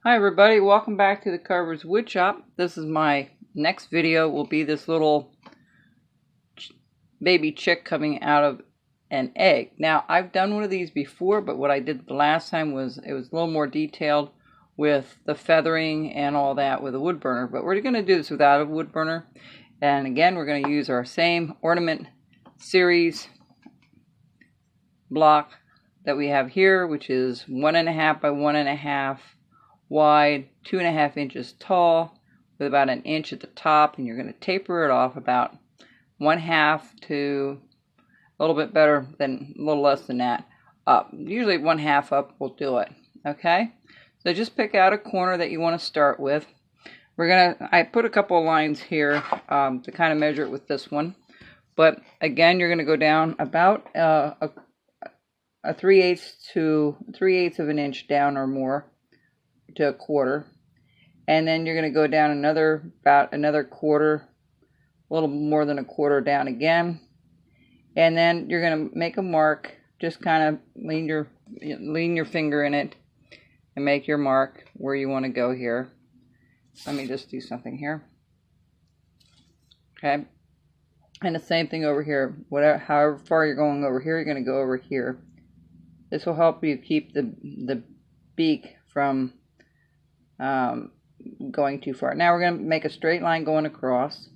Hi everybody, welcome back to the Carver's Wood Shop. This is my next video. Will be this little baby chick coming out of an egg. Now I've done one of these before, but what I did the last time was it was a little more detailed with the feathering and all that with a wood burner. But we're going to do this without a wood burner. And again, we're going to use our same ornament series block that we have here, which is 1.5 by 1.5 wide, 2.5 inches tall, with about an inch at the top, and you're going to taper it off about 1/2 to a little bit better than a little less than that up. Usually 1/2 up will do it. Okay, so just pick out a corner that you want to start with. I put a couple of lines here to kind of measure it with this one, but again, you're going to go down about a 3/8 of an inch down or more to a quarter, and then you're going to go down about another quarter, a little more than a quarter down again, and then you're going to make a mark. Just kind of lean your finger in it and make your mark where you want to go here. Let me just do something here. Okay, and the same thing over here. However far you're going over here, you're going to go over here. This will help you keep the beak from going too far. Now we're going to make a straight line going across.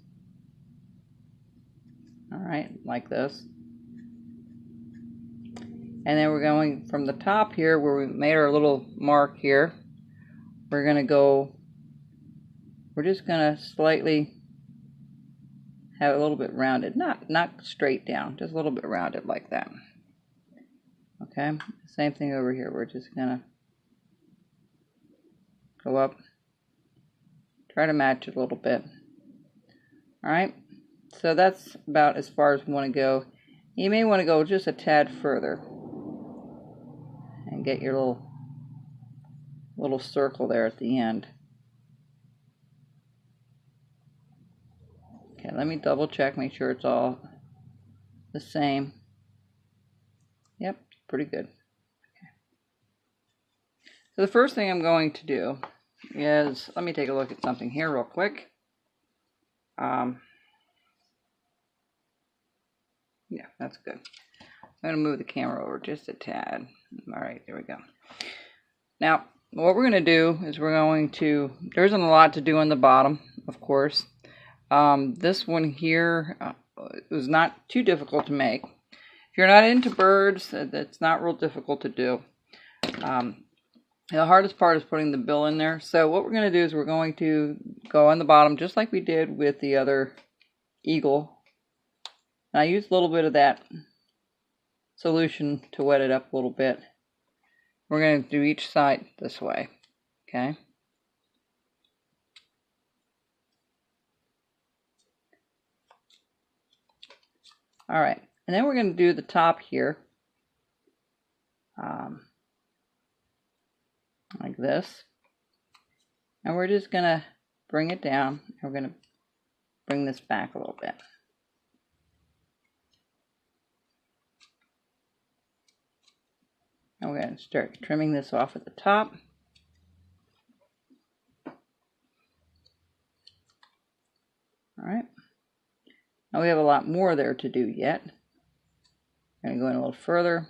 Alright, like this. And then we're going from the top here where we made our little mark here. We're just going to slightly have it a little bit rounded. Not straight down, just a little bit rounded like that. Okay, same thing over here. We're just going to go up, try to match it a little bit. Alright, so that's about as far as we want to go. You may want to go just a tad further and get your little circle there at the end. Okay, let me double check, make sure it's all the same. Yep, pretty good. So the first thing I'm going to do is, let me take a look at something here real quick. Yeah, that's good. I'm going to move the camera over just a tad. Alright, there we go. Now, what we're going to do is there isn't a lot to do on the bottom, of course. This one here was not too difficult to make. If you're not into birds, it's not real difficult to do. The hardest part is putting the bill in there. So what we're going to do is we're going to go on the bottom just like we did with the other eagle. And I used a little bit of that solution to wet it up a little bit. We're going to do each side this way. Okay. Alright. And then we're going to do the top here. Like this, and we're just going to bring it down, and we're going to bring this back a little bit. And we're going to start trimming this off at the top. Alright, now we have a lot more there to do yet. I'm going to go in a little further.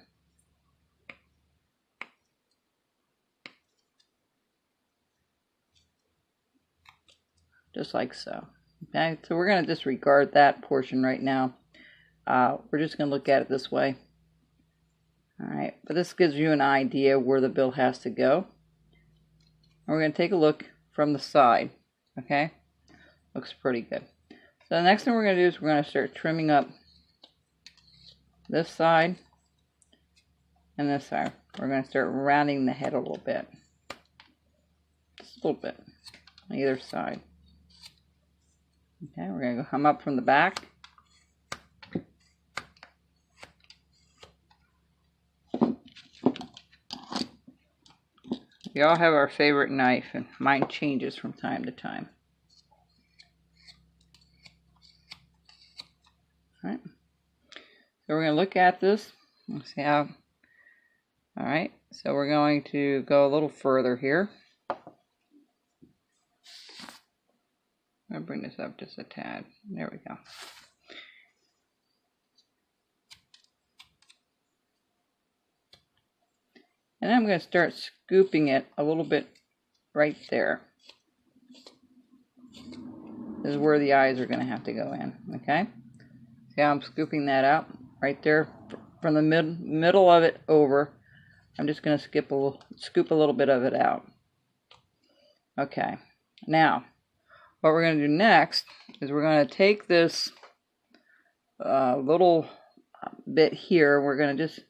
Just like so. Okay, so we're going to disregard that portion right now. We're just going to look at it this way. Alright, but this gives you an idea where the bill has to go. And we're going to take a look from the side. Okay, looks pretty good. So the next thing we're going to do is we're going to start trimming up this side and this side. We're going to start rounding the head a little bit. Just a little bit on either side. Okay, we're going to come up from the back. We all have our favorite knife, and mine changes from time to time. Alright, so we're going to look at this and see how. Alright, so we're going to go a little further here. I'm going to bring this up just a tad. There we go. And I'm going to start scooping it a little bit right there. This is where the eyes are going to have to go in, okay? See how I'm scooping that out right there from the middle of it over. I'm just going to scoop a little bit of it out. Okay, now what we're going to do next is we're going to take this little bit here. We're going to just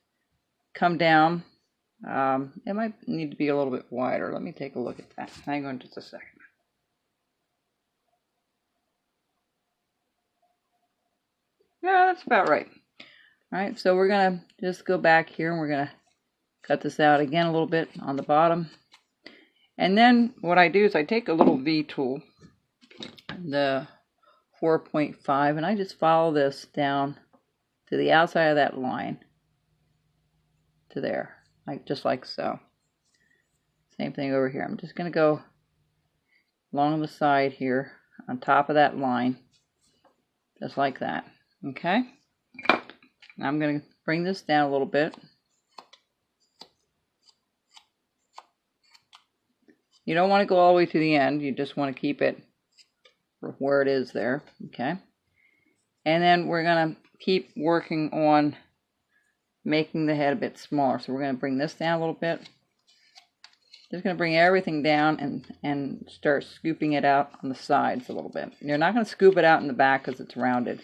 come down. It might need to be a little bit wider. Let me take a look at that. Hang on just a second. Yeah, that's about right. All right, so we're going to just go back here and we're going to cut this out again a little bit on the bottom. And then what I do is I take a little V tool, the 4.5, and I just follow this down to the outside of that line to there. Just like so. Same thing over here. I'm just going to go along the side here on top of that line, just like that. Okay? Now I'm going to bring this down a little bit. You don't want to go all the way to the end. You just want to keep it where it is there. Okay? And then we're going to keep working on making the head a bit smaller. So we're going to bring this down a little bit. Just going to bring everything down and start scooping it out on the sides a little bit. You're not going to scoop it out in the back because it's rounded.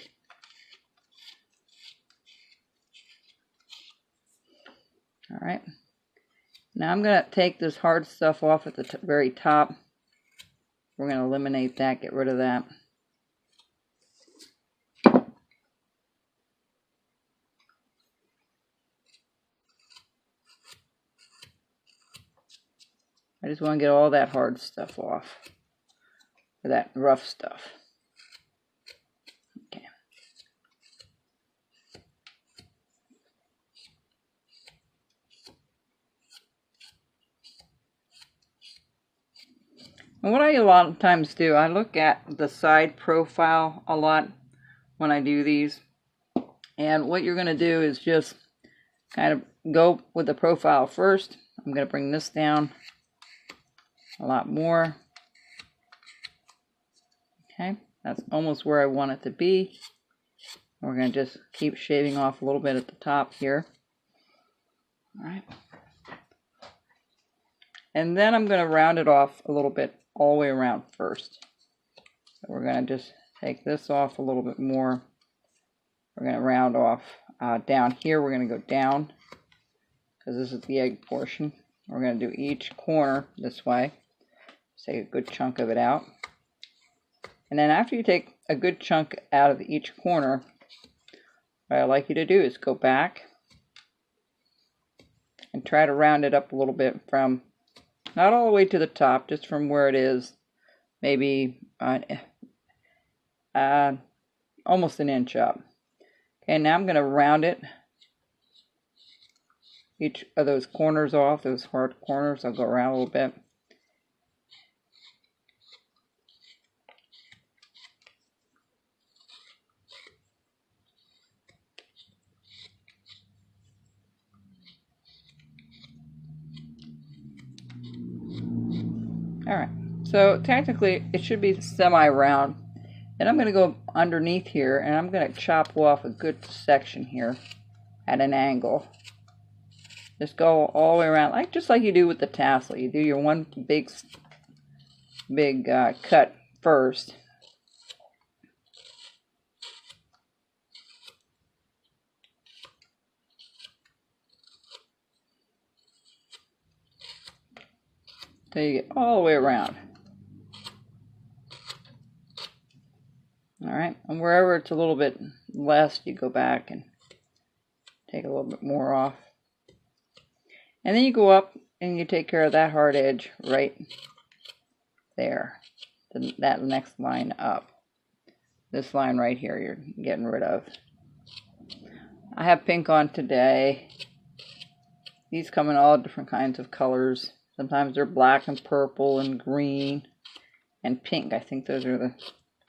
All right. Now I'm going to take this hard stuff off at the very top. We're going to eliminate that, get rid of that. I just want to get all that hard stuff off, or that rough stuff. Okay. And what I a lot of times do, I look at the side profile a lot when I do these. And what you're going to do is just kind of go with the profile first. I'm going to bring this down a lot more. Okay, that's almost where I want it to be. We're going to just keep shaving off a little bit at the top here. All right. And then I'm going to round it off a little bit all the way around first. So we're going to just take this off a little bit more. We're going to round off down here. We're going to go down because this is the egg portion. We're going to do each corner this way. Take a good chunk of it out. And then after you take a good chunk out of each corner, what I like you to do is go back and try to round it up a little bit from, not all the way to the top, just from where it is, maybe almost an inch up. Okay, now I'm going to round it, each of those corners off, those hard corners. I'll go around a little bit. Alright, so technically it should be semi-round. Then I'm going to go underneath here and I'm going to chop off a good section here at an angle. Just go all the way around, just like you do with the tassel. You do your one big cut first. So you get all the way around. Alright, and wherever it's a little bit less, you go back and take a little bit more off. And then you go up and you take care of that hard edge right there. That next line up. This line right here you're getting rid of. I have pink on today. These come in all different kinds of colors. Sometimes they're black and purple and green and pink. I think those are the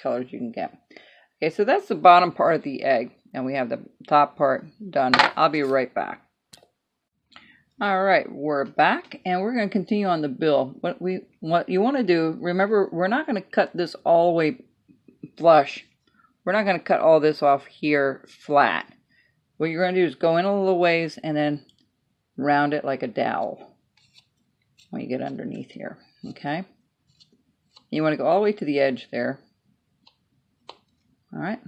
colors you can get. Okay, so that's the bottom part of the egg, and we have the top part done. I'll be right back. All right, we're back, and we're going to continue on the bill. What you want to do, remember, we're not going to cut this all the way flush. We're not going to cut all this off here flat. What you're going to do is go in a little ways and then round it like a dowel when you get underneath here, okay? You want to go all the way to the edge there. All right.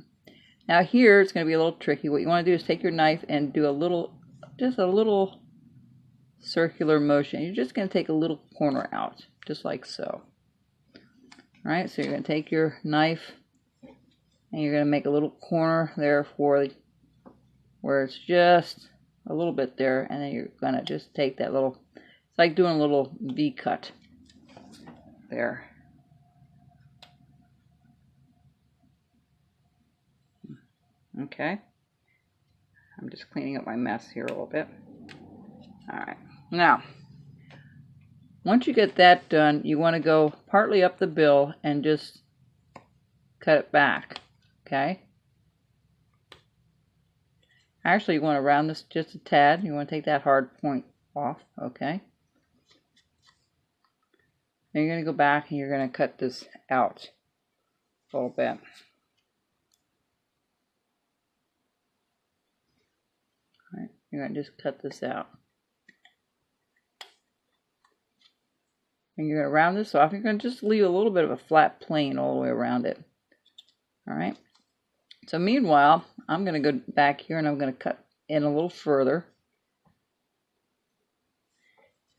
Now here it's going to be a little tricky. What you want to do is take your knife and do just a little circular motion. You're just going to take a little corner out, just like so. All right. So you're going to take your knife and you're going to make a little corner there for where it's just a little bit there, and then you're going to just take that little. It's like doing a little V cut there. Okay, I'm just cleaning up my mess here a little bit. All right, now once you get that done, you want to go partly up the bill and just cut it back. Okay, actually you want to round this just a tad. You want to take that hard point off. Okay, then you're going to go back and you're going to cut this out a little bit. You're going to just cut this out. And you're going to round this off. You're going to just leave a little bit of a flat plane all the way around it. All right. So meanwhile, I'm going to go back here and I'm going to cut in a little further.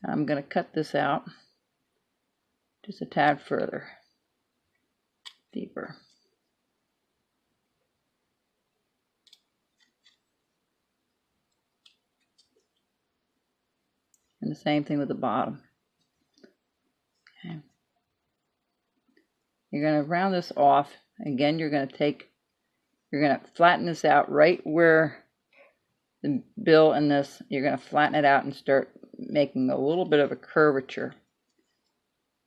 I'm going to cut this out just a tad further, deeper. And the same thing with the bottom. Okay. You're going to round this off. Again, you're going to flatten this out right where the bill and this, you're going to flatten it out and start making a little bit of a curvature.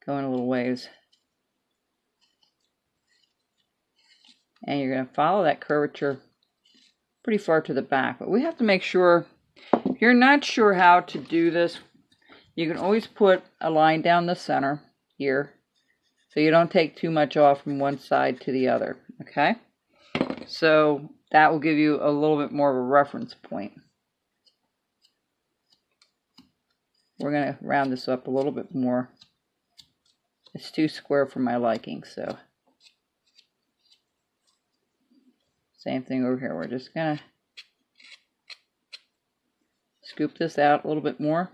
Going a little ways. And you're going to follow that curvature pretty far to the back. But we have to make sure, if you're not sure how to do this, you can always put a line down the center here so you don't take too much off from one side to the other, okay? So that will give you a little bit more of a reference point. We're going to round this up a little bit more. It's too square for my liking, so same thing over here. We're just going to scoop this out a little bit more.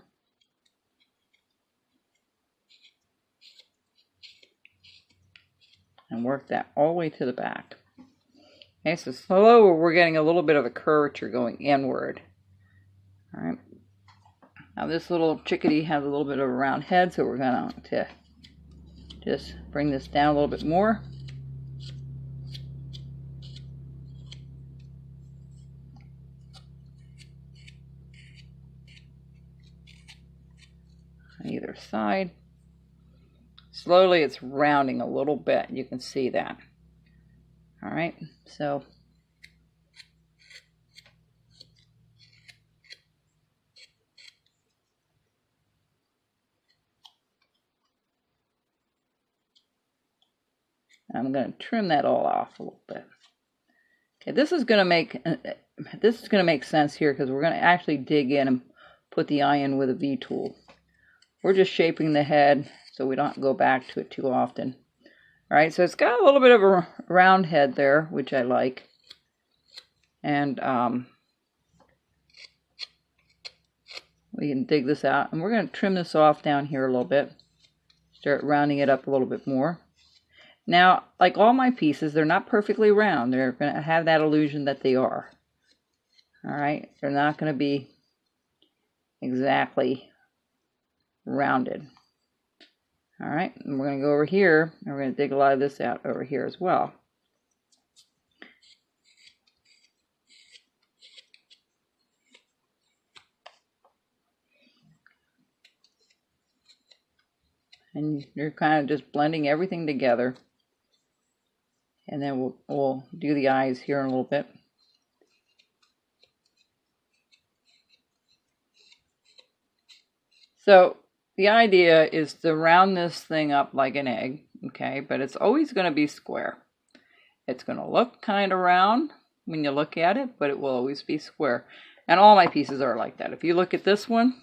And work that all the way to the back. Okay, so slow, we're getting a little bit of a curvature going inward. All right. Now this little chickadee has a little bit of a round head, so we're going to just bring this down a little bit more. On either side. Slowly it's rounding a little bit. You can see that. All right, so I'm going to trim that all off a little bit. Okay, this is going to make sense here because we're going to actually dig in and put the eye in with a V tool. We're just shaping the head so we don't go back to it too often. All right, so it's got a little bit of a round head there, which I like. And we can dig this out. And we're going to trim this off down here a little bit. Start rounding it up a little bit more. Now, like all my pieces, they're not perfectly round. They're going to have that illusion that they are. All right, they're not going to be exactly rounded. All right, and we're going to go over here, and we're going to dig a lot of this out over here as well. And you're kind of just blending everything together. And then we'll do the eyes here in a little bit. So the idea is to round this thing up like an egg, okay? But it's always going to be square. It's going to look kind of round when you look at it, but it will always be square. And all my pieces are like that. If you look at this one,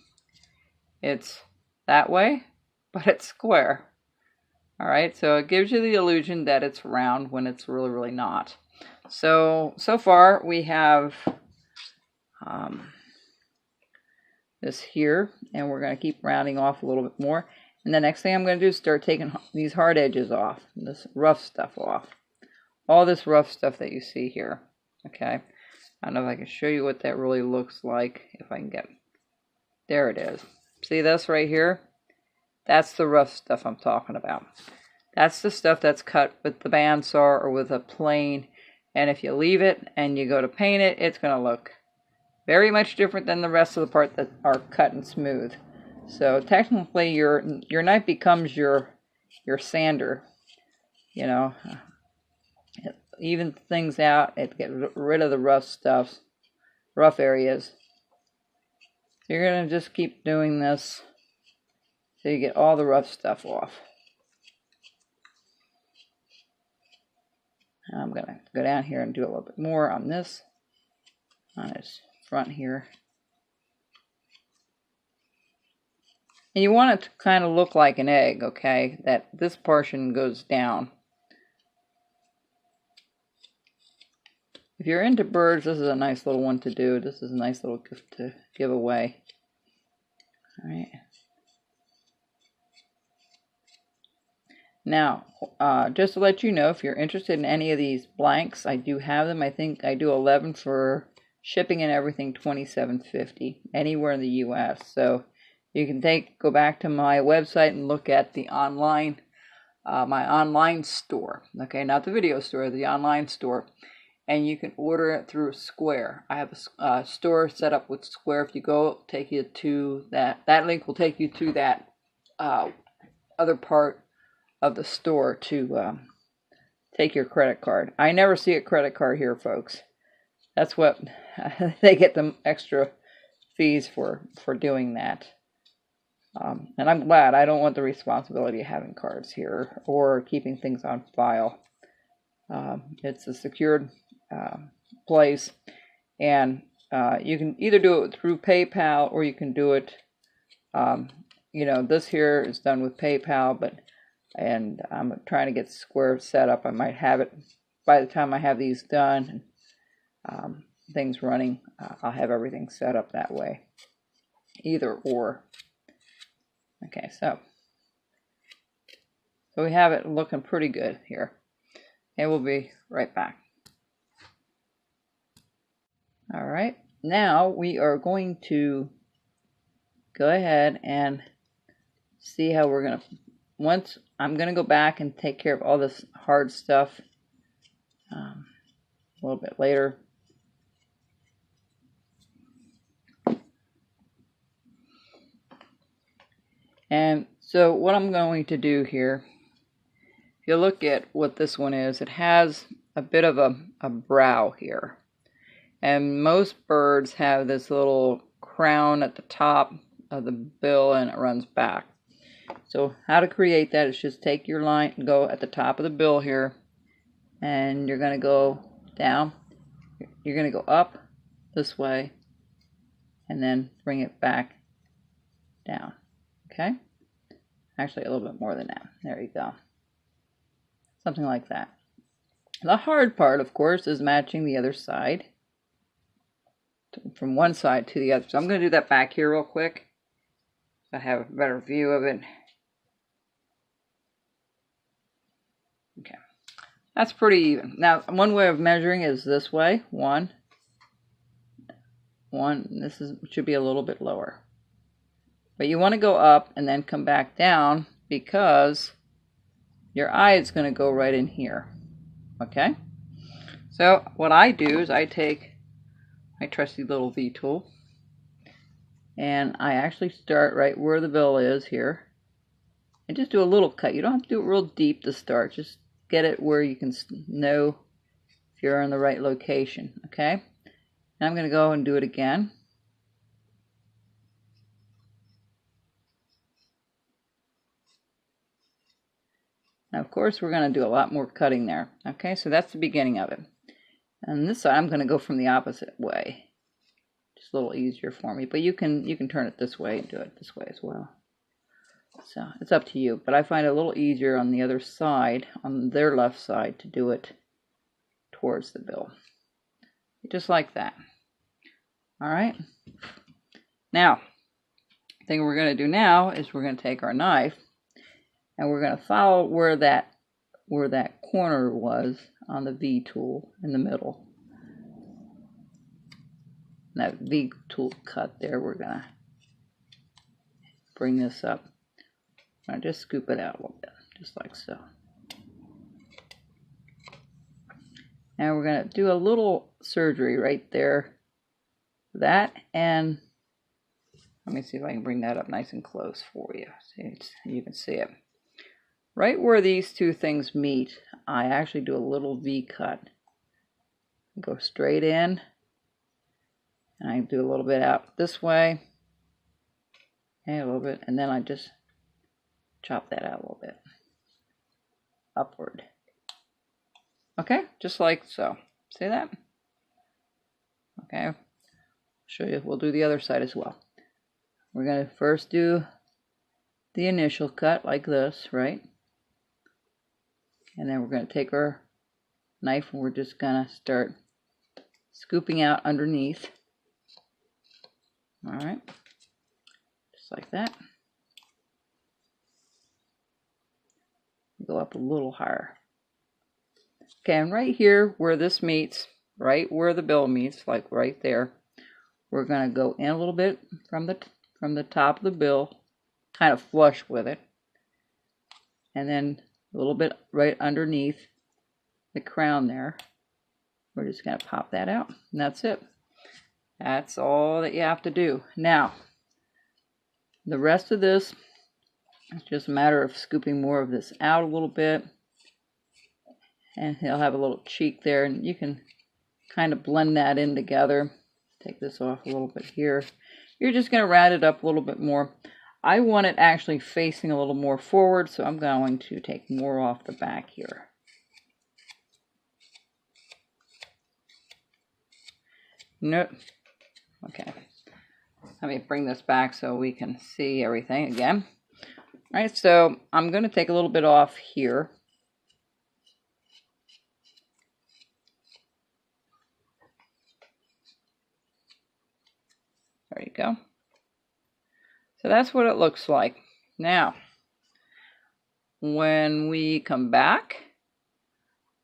it's that way, but it's square. All right, so it gives you the illusion that it's round when it's really, really not. So far we have this here, and we're going to keep rounding off a little bit more. And the next thing I'm going to do is start taking these hard edges off, this rough stuff off. All this rough stuff that you see here, okay? I don't know if I can show you what that really looks like, if I can get, there it is. See this right here? That's the rough stuff I'm talking about. That's the stuff that's cut with the bandsaw or with a plane, and if you leave it and you go to paint it, it's going to look very much different than the rest of the part that are cut and smooth. So technically your knife becomes your sander, you know. It evens things out, it gets rid of the rough stuff, rough areas. So you're going to just keep doing this so you get all the rough stuff off. And I'm going to go down here and do a little bit more on this, on its front here. And you want it to kind of look like an egg, okay? That this portion goes down. If you're into birds, this is a nice little one to do. This is a nice little gift to give away. All right. Now, just to let you know, if you're interested in any of these blanks, I do have them. I think I do 11 for shipping and everything, $27.50 anywhere in the U.S. So you can go back to my website and look at the online, my online store. Okay, not the video store, the online store. And you can order it through Square. I have a store set up with Square. If you go, take you to that link will take you to that other part of the store to take your credit card. I never see a credit card here, folks. That's what they get the extra fees for doing that. And I'm glad. I don't want the responsibility of having cards here or keeping things on file. It's a secured place, and you can either do it through PayPal or you can do it, you know, this here is done with PayPal, and I'm trying to get Square set up. I might have it by the time I have these done, and things running, I'll have everything set up that way, either or. Okay, so we have it looking pretty good here, and we'll be right back. All right, now we are going to go ahead and see how we're going to, I'm going to go back and take care of all this hard stuff a little bit later. And so what I'm going to do here, if you look at what this one is, it has a bit of a brow here. And most birds have this little crown at the top of the bill and it runs back. So how to create that is just take your line and go at the top of the bill here, and you're going to go down. You're going to go up this way and then bring it back down. Okay? Actually a little bit more than that. There you go. Something like that. The hard part, of course, is matching the other side. From one side to the other. So I'm going to do that back here real quick. So I have a better view of it. Okay. That's pretty even. Now, one way of measuring is this way. One. This should be a little bit lower. But you want to go up and then come back down because your eye is going to go right in here. Okay? So what I do is I take my trusty little V tool and I actually start right where the bill is here and just do a little cut. You don't have to do it real deep to start. Just get it where you can know if you're in the right location, okay? And I'm going to go and do it again. Now, of course, we're going to do a lot more cutting there, okay? So that's the beginning of it. And this side, I'm going to go from the opposite way. Just a little easier for me, but you can turn it this way and do it this way as well. So it's up to you, but I find it a little easier on the other side, on their left side, to do it towards the bill. Just like that. All right. Now, the thing we're going to do now is we're going to take our knife and we're going to follow where that corner was on the V tool in the middle. That V tool cut there, we're going to bring this up. I just scoop it out a little bit, just like so. And we're going to do a little surgery right there. That, and let me see if I can bring that up nice and close for you. See, you can see it. Right where these two things meet, I actually do a little V cut. Go straight in, and I do a little bit out this way, and a little bit, and then I just chop that out a little bit upward. Okay, just like so. See that? Okay, show you. We'll do the other side as well. We're going to first do the initial cut like this, right? And then we're going to take our knife and we're just going to start scooping out underneath. All right, just like that. Go up a little higher. Okay, and right here where this meets, right where the bill meets, like right there, we're going to go in a little bit from the top of the bill, kind of flush with it, and then a little bit right underneath the crown there. We're just going to pop that out, and that's it. That's all that you have to do. Now, the rest of this, it's just a matter of scooping more of this out a little bit. And he'll have a little cheek there, and you can kind of blend that in together. Take this off a little bit here. You're just going to round it up a little bit more. I want it actually facing a little more forward, so I'm going to take more off the back here. Nope. Okay. Let me bring this back so we can see everything again. All right, so I'm going to take a little bit off here. There you go. So that's what it looks like. Now, when we come back,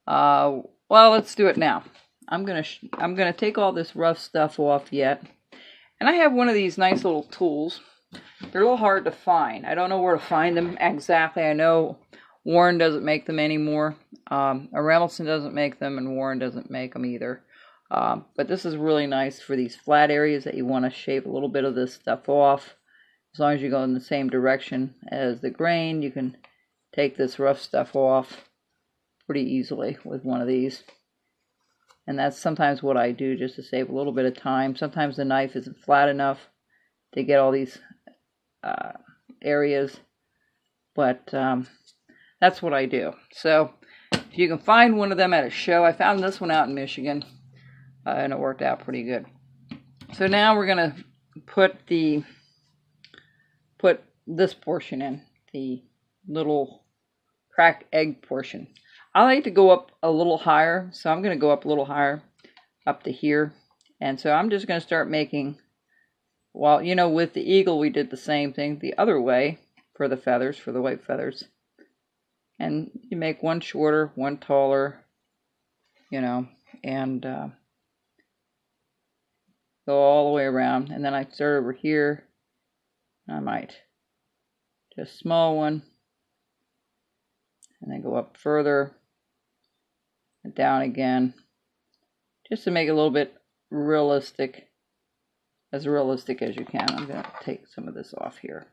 well, let's do it now. I'm gonna take all this rough stuff off yet, and I have one of these nice little tools. They're a little hard to find. I don't know where to find them exactly. I know Warren doesn't make them anymore. Reynoldsson doesn't make them, and Warren doesn't make them either. But this is really nice for these flat areas that you want to shave a little bit of this stuff off. As long as you go in the same direction as the grain, you can take this rough stuff off pretty easily with one of these. And that's sometimes what I do just to save a little bit of time. Sometimes the knife isn't flat enough to get all these areas, but that's what I do. So if you can find one of them at a show, I found this one out in Michigan. And it worked out pretty good. So now we're going to put this portion in, the little cracked egg portion. I like to go up a little higher, so I'm going to go up a little higher, up to here. And so I'm just going to start making, well, you know, with the eagle we did the same thing the other way for the feathers, for the white feathers. And you make one shorter, one taller, you know, and go all the way around. And then I start over here. I might just a small one, and then go up further and down again, just to make it a little bit realistic, as realistic as you can. I'm going to take some of this off here.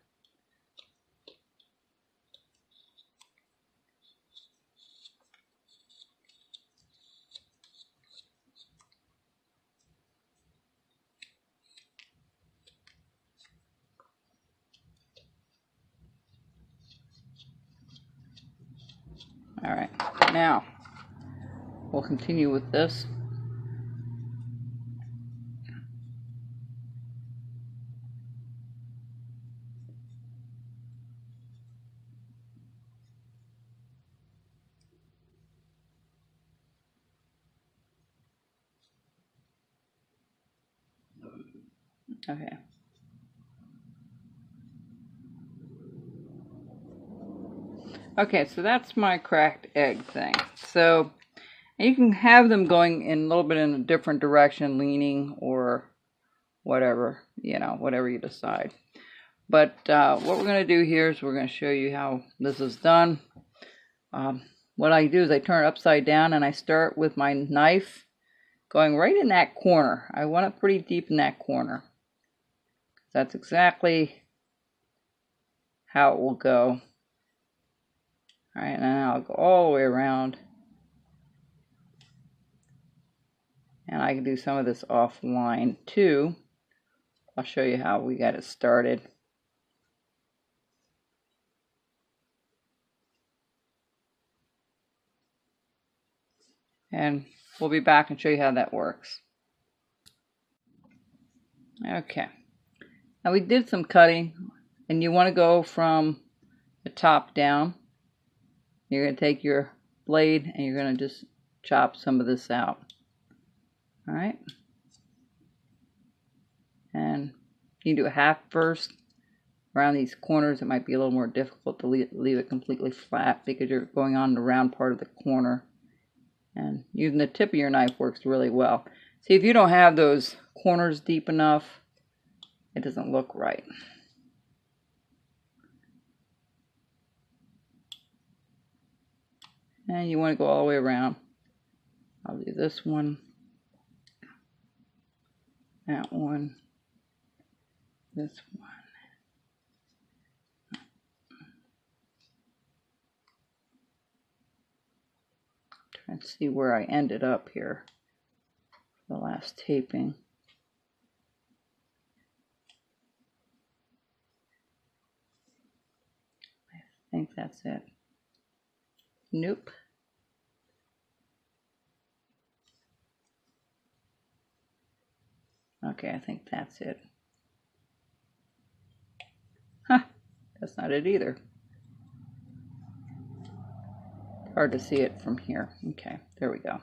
Alright, now we'll continue with this. Okay. Okay, so that's my cracked egg thing. So you can have them going in a little bit in a different direction, leaning or whatever, you know, whatever you decide. But what we're going to do here is we're going to show you how this is done. What I do is I turn it upside down and I start with my knife going right in that corner. I want it pretty deep in that corner. That's exactly how it will go. Alright, and then I'll go all the way around. And I can do some of this offline too. I'll show you how we got it started. And we'll be back and show you how that works. Okay. Now we did some cutting, and you want to go from the top down. You're going to take your blade and you're going to just chop some of this out. Alright. And you can do a half first. Around these corners it might be a little more difficult to leave it completely flat because you're going on the round part of the corner. And using the tip of your knife works really well. See, if you don't have those corners deep enough, it doesn't look right. And you want to go all the way around. I'll do this one, that one, this one. Try and see where I ended up here for the last taping. I think that's it. Nope. Okay, I think that's it. Huh, that's not it either. Hard to see it from here. Okay, there we go.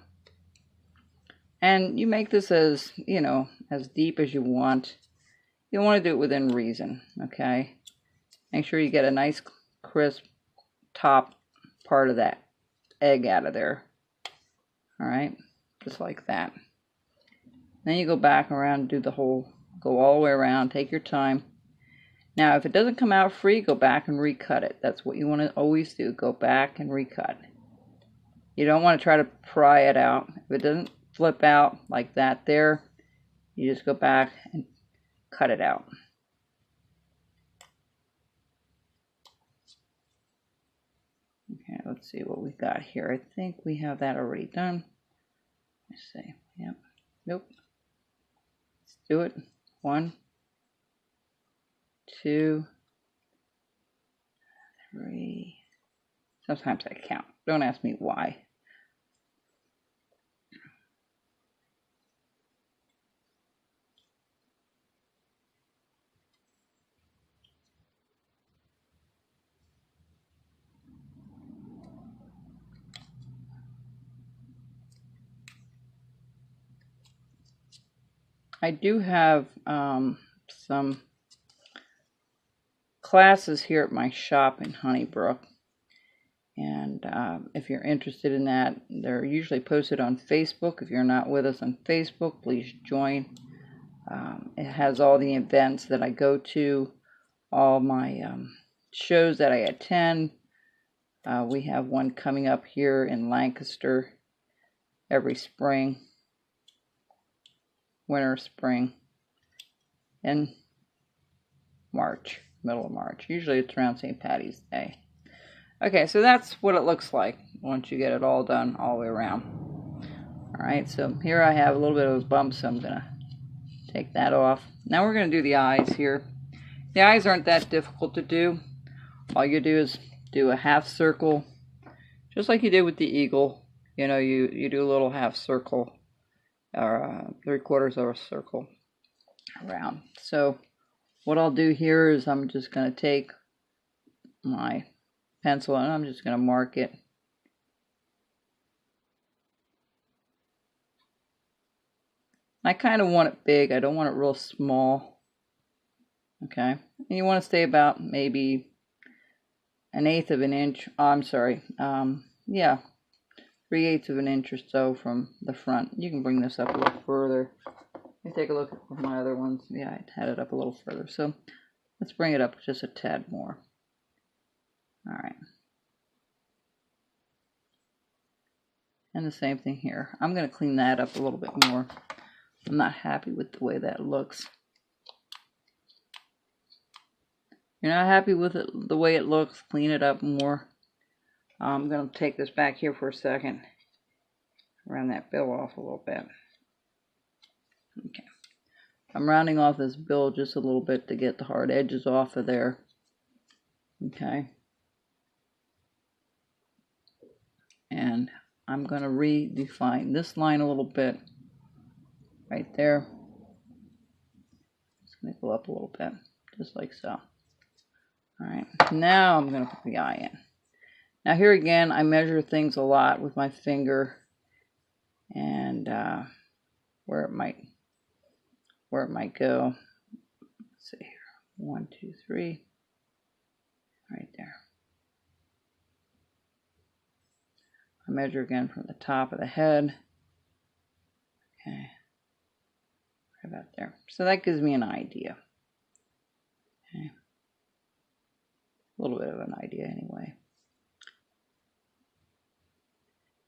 And you make this as, you know, as deep as you want. You want to do it within reason, okay? Make sure you get a nice crisp top part of that egg out of there. Alright, just like that. Then you go back around and do the whole, go all the way around, take your time. Now, if it doesn't come out free, go back and recut it. That's what you want to always do. Go back and recut. You don't want to try to pry it out. If it doesn't flip out like that there, you just go back and cut it out. Okay, let's see what we got here. I think we have that already done. Let's see. Yep. Nope. Let's do it. 1, 2, 3. Sometimes I count. Don't ask me why. I do have some classes here at my shop in Honeybrook, and if you're interested in that, they're usually posted on Facebook. If you're not with us on Facebook, please join. It has all the events that I go to, all my shows that I attend. We have one coming up here in Lancaster every spring. Winter, spring, in March, middle of March. Usually it's around St. Patty's Day. Okay, so that's what it looks like once you get it all done all the way around. Alright, so here I have a little bit of those bumps, so I'm going to take that off. Now we're going to do the eyes here. The eyes aren't that difficult to do. All you do is do a half circle, just like you did with the eagle. You know, you do a little half circle or 3/4 of a circle around. So what I'll do here is I'm just going to take my pencil and I'm just going to mark it. I kind of want it big. I don't want it real small. Okay. And you want to stay about maybe 1/8 of an inch. Oh, I'm sorry. Yeah, 3/8 of an inch or so from the front. You can bring this up a little further. Let me take a look at my other ones. Yeah, I had it up a little further. So let's bring it up just a tad more. All right. And the same thing here. I'm going to clean that up a little bit more. I'm not happy with the way that looks. You're not happy with it, the way it looks, clean it up more. I'm going to take this back here for a second. Round that bill off a little bit. Okay. I'm rounding off this bill just a little bit to get the hard edges off of there. Okay. And I'm going to redefine this line a little bit. Right there. Just going to go up a little bit. Just like so. Alright, now I'm going to put the eye in. Now here again, I measure things a lot with my finger and where it might go. Let's see here, 1, 2, 3, right there. I measure again from the top of the head. Okay, right about there. So that gives me an idea. Okay. A little bit of an idea anyway.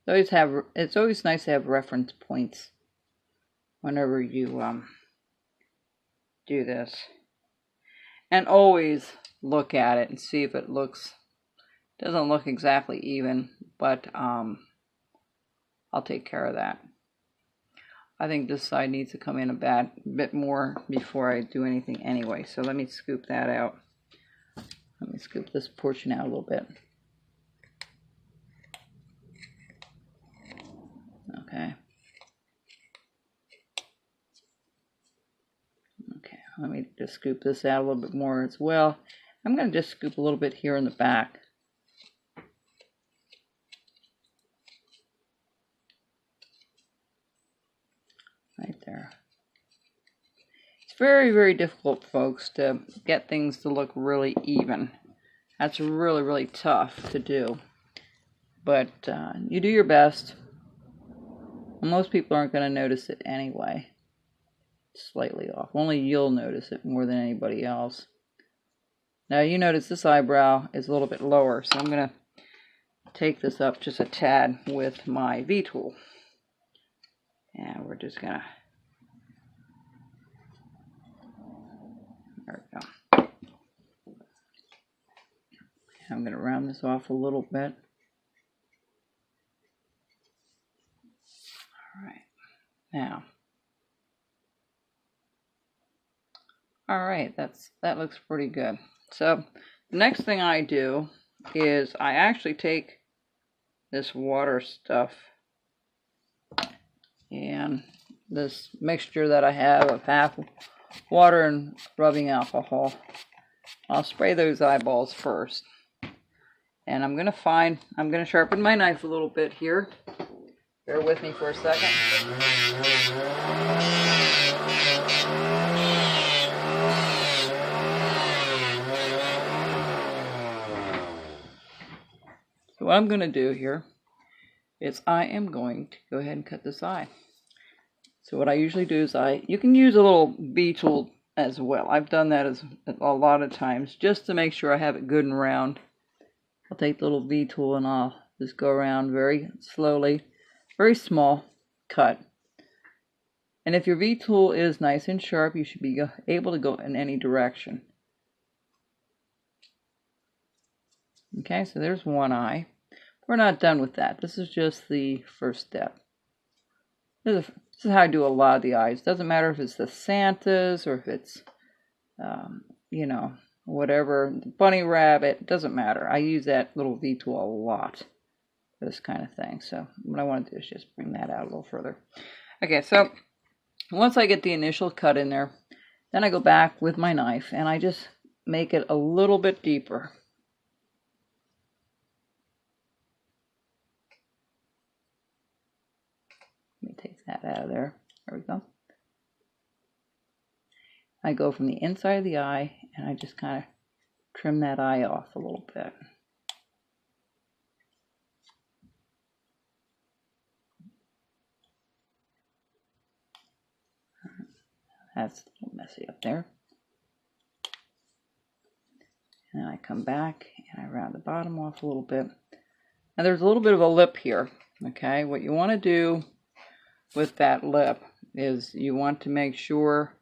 It's always nice to have reference points whenever you do this, and always look at it and see if it doesn't look exactly even, but I'll take care of that. I think this side needs to come in a bit more before I do anything anyway, so let me scoop that out. Let me scoop this portion out a little bit. Okay. Okay, let me just scoop this out a little bit more as well. I'm going to just scoop a little bit here in the back. Right there. It's very, very difficult, folks, to get things to look really even. That's really, really tough to do. But you do your best. Most people aren't going to notice it anyway. Slightly off. Only you'll notice it more than anybody else. Now you notice this eyebrow is a little bit lower, so I'm going to take this up just a tad with my V tool. And we're just going to... There we go. I'm going to round this off a little bit. Alright. Now. Alright, that looks pretty good. So, the next thing I do is I actually take this water stuff and this mixture that I have of half water and rubbing alcohol. I'll spray those eyeballs first. And I'm going to sharpen my knife a little bit here. Bear with me for a second. So what I'm going to do here is I am going to go ahead and cut this eye. So what I usually do is you can use a little V tool as well. I've done that a lot of times just to make sure I have it good and round. I'll take the little V tool and I'll just go around very slowly, very small cut. And if your V tool is nice and sharp, you should be able to go in any direction. Okay, so there's one eye. We're not done with that. This is just the first step. This is how I do a lot of the eyes. Doesn't matter if it's the Santas or if it's, you know, whatever, bunny rabbit. Doesn't matter. I use that little V tool a lot. for this kind of thing. So what I want to do is just bring that out a little further. Okay, so once I get the initial cut in there, then I go back with my knife and I just make it a little bit deeper. Let me take that out of there. There we go. I go from the inside of the eye and I just kind of trim that eye off a little bit. That's a little messy up there. And then I come back and I round the bottom off a little bit. Now there's a little bit of a lip here. Okay, what you want to do with that lip is you want to make sure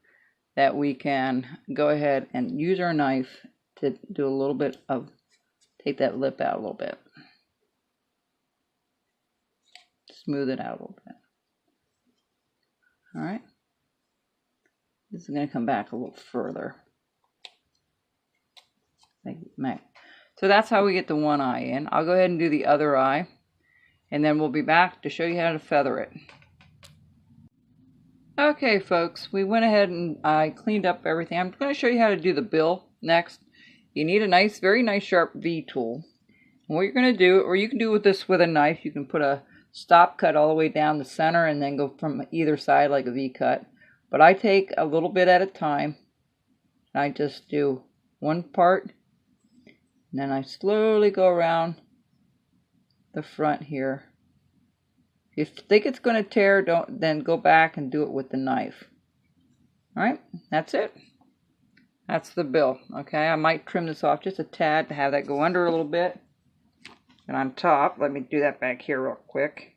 that we can go ahead and use our knife to do a little bit of, take that lip out a little bit. Smooth it out a little bit. All right. This is going to come back a little further. So that's how we get the one eye in. I'll go ahead and do the other eye, and then we'll be back to show you how to feather it. Okay, folks, we went ahead and I cleaned up everything. I'm going to show you how to do the bill next. You need a nice, very nice sharp V tool. And what you're going to do, or you can do with this with a knife, you can put a stop cut all the way down the center and then go from either side like a V cut. But I take a little bit at a time. And I just do one part. And then I slowly go around the front here. If you think it's going to tear, don't then go back and do it with the knife. Alright, that's it. That's the bill. Okay, I might trim this off just a tad to have that go under a little bit. And on top, let me do that back here real quick.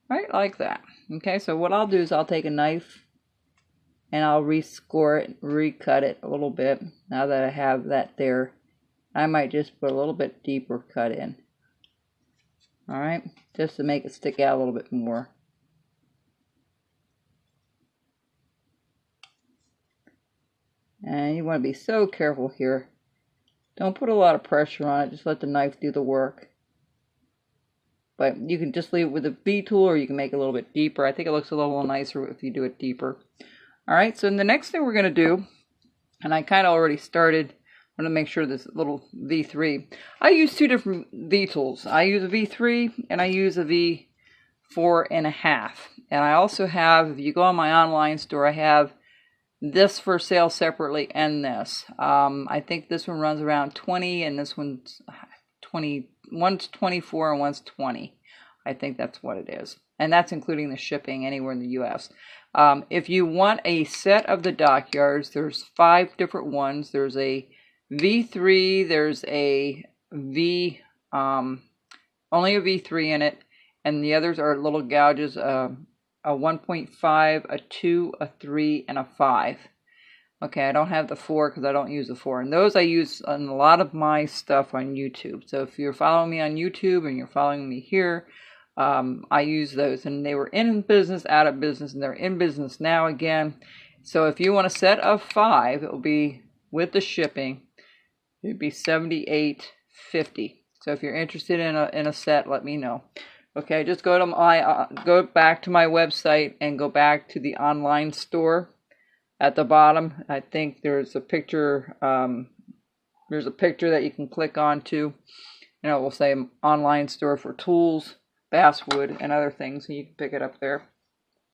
Right, like that. Okay, so what I'll do is I'll take a knife and I'll rescore it, recut it a little bit. Now that I have that there, I might just put a little bit deeper cut in. Alright, just to make it stick out a little bit more. And you want to be so careful here. Don't put a lot of pressure on it, just let the knife do the work. But you can just leave it with a V tool, or you can make it a little bit deeper. I think it looks a little nicer if you do it deeper. Alright, so the next thing we're going to do, and I kind of already started, I'm going to make sure this little V3. I use two different V tools. I use a V3 and I use a V4.5. And I also have, if you go on my online store, I have this for sale separately and this. I think this one runs around 20 and this one's 20. One's 24 and one's 20. I think that's what it is. And that's including the shipping anywhere in the U.S. If you want a set of the Dockyards, there's 5 different ones. There's a V3, there's a V, only a V3 in it, and the others are little gouges, a 1.5, a 2, a 3, and a 5. Okay, I don't have the 4 because I don't use the 4. And those I use on a lot of my stuff on YouTube. So if you're following me on YouTube and you're following me here, I use those. And they were in business, out of business, and they're in business now again. So if you want a set of 5, it will be with the shipping. It would be $78.50. So if you're interested in a set, let me know. Okay, just go to go back to my website and go back to the online store. At the bottom, I think there's a picture. There's a picture that you can click onto. And it will say online store for tools, basswood, and other things. And you can pick it up there.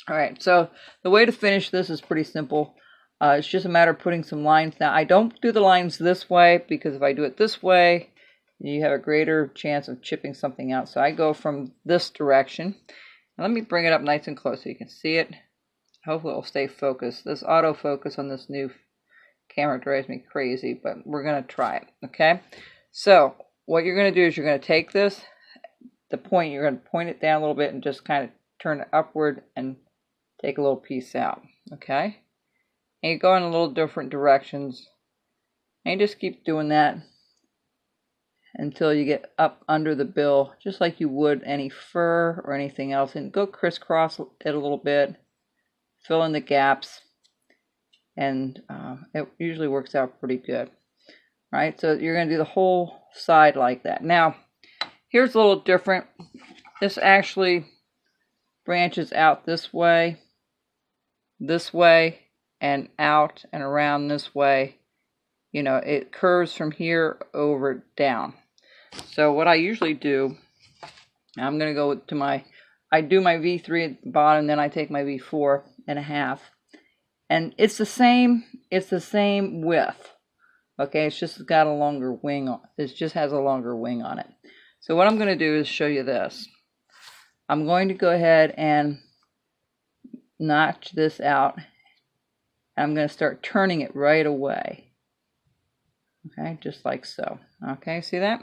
All right. So the way to finish this is pretty simple. It's just a matter of putting some lines down. I don't do the lines this way because if I do it this way, you have a greater chance of chipping something out. So I go from this direction. Now let me bring it up nice and close so you can see it. Hopefully it will stay focused. This autofocus on this new camera drives me crazy, but we're going to try it, okay? So what you're going to do is you're going to take this, you're going to point it down a little bit and just kind of turn it upward and take a little piece out, okay? And you go in a little different directions, and you just keep doing that until you get up under the bill, just like you would any fur or anything else, and go crisscross it a little bit. Fill in the gaps, and it usually works out pretty good. right? So you're going to do the whole side like that. Now, here's a little different. This actually branches out this way, and out and around this way. You know, it curves from here over down. So what I usually do, I'm going to go to my, I do my V3 at the bottom, then I take my V4.5. And it's the same width. Okay, it's just got a longer wing on it. It just has a longer wing on it. So what I'm going to do is show you this. I'm going to go ahead and notch this out. I'm going to start turning it right away. Okay, just like so. Okay, see that?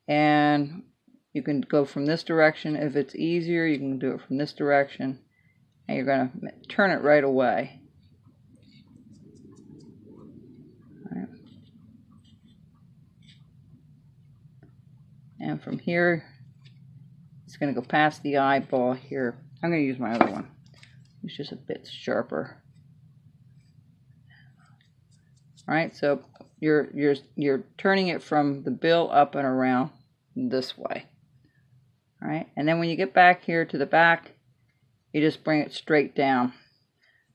And you can go from this direction. If it's easier, you can do it from this direction. And you're going to turn it right away. All right. And from here, it's going to go past the eyeball here. I'm going to use my other one. It's just a bit sharper. All right, so you're turning it from the bill up and around this way. All right, and then when you get back here to the back, you just bring it straight down.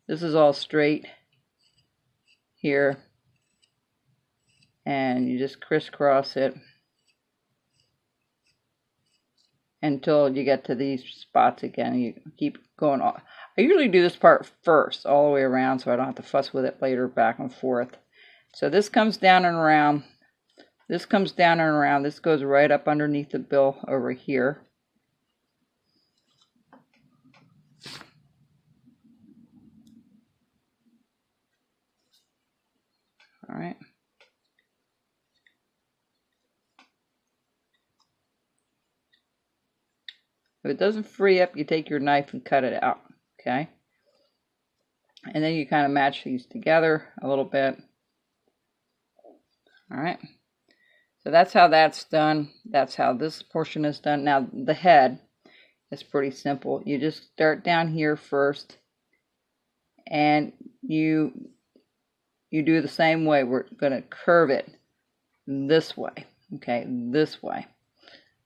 This is all straight here, and you just crisscross it until you get to these spots again. You keep going on. I usually do this part first, all the way around, so I don't have to fuss with it later back and forth. So this comes down and around. This comes down and around. This goes right up underneath the bill over here. All right. If it doesn't free up, you take your knife and cut it out. Okay. And then you kind of match these together a little bit. All right. So that's how that's done. That's how this portion is done. Now the head is pretty simple. You just start down here first, and you do the same way. We're going to curve it this way. Okay, this way.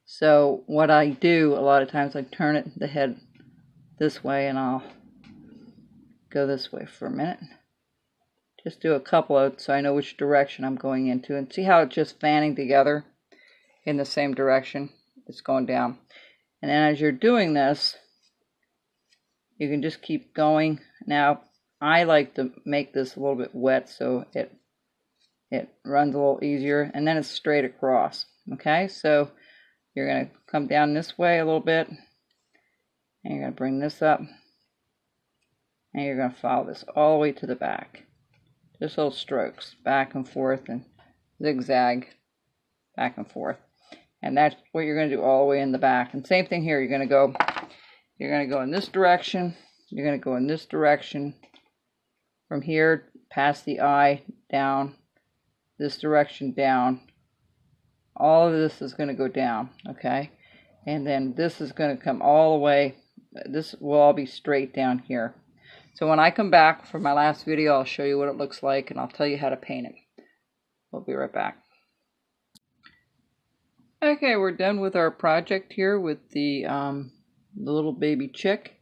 So what I do a lot of times, I turn it the head this way, and I'll go this way for a minute. Just do a couple of, so I know which direction I'm going into, and see how it's just fanning together in the same direction. It's going down. And then as you're doing this, you can just keep going. Now, I like to make this a little bit wet so it runs a little easier, and then it's straight across. Okay, so you're going to come down this way a little bit, and you're going to bring this up, and you're going to follow this all the way to the back. Just little strokes, back and forth, and zigzag, back and forth. And that's what you're going to do all the way in the back. And same thing here, you're going to go in this direction, you're going to go in this direction, from here, past the eye, down, this direction, down. All of this is going to go down, okay? And then this is going to come all the way, this will all be straight down here. So when I come back for my last video, I'll show you what it looks like, and I'll tell you how to paint it. We'll be right back. Okay, we're done with our project here with the little baby chick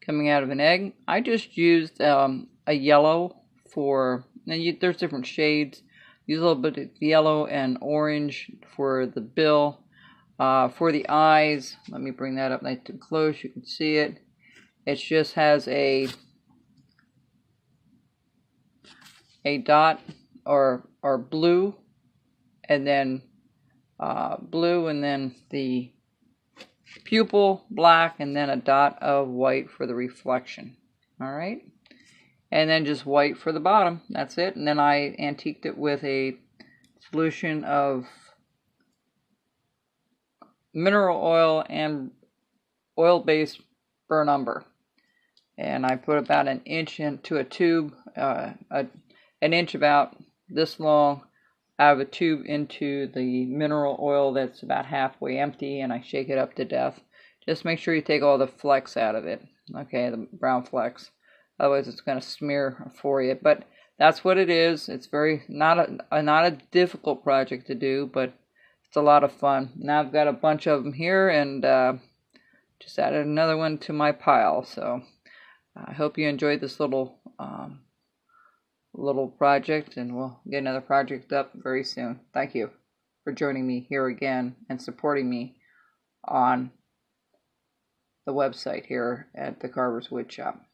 coming out of an egg. I just used a yellow for, and there's different shades. Use a little bit of yellow and orange for the bill. For the eyes, let me bring that up nice and close. You can see it. It just has a dot or blue, and then blue, and then the pupil black, and then a dot of white for the reflection. All right, and then just white for the bottom. That's it. And then I antiqued it with a solution of mineral oil and oil-based burnt umber. And I put about an inch into a tube, an inch about this long out of a tube into the mineral oil that's about halfway empty, and I shake it up to death. Just make sure you take all the flecks out of it, okay, the brown flecks. Otherwise it's going to smear for you. But that's what it is. It's not a difficult project to do, but it's a lot of fun. Now I've got a bunch of them here, and just added another one to my pile. So I hope you enjoyed this little project, and we'll get another project up very soon. Thank you for joining me here again and supporting me on the website here at the Carver's Wood Shop.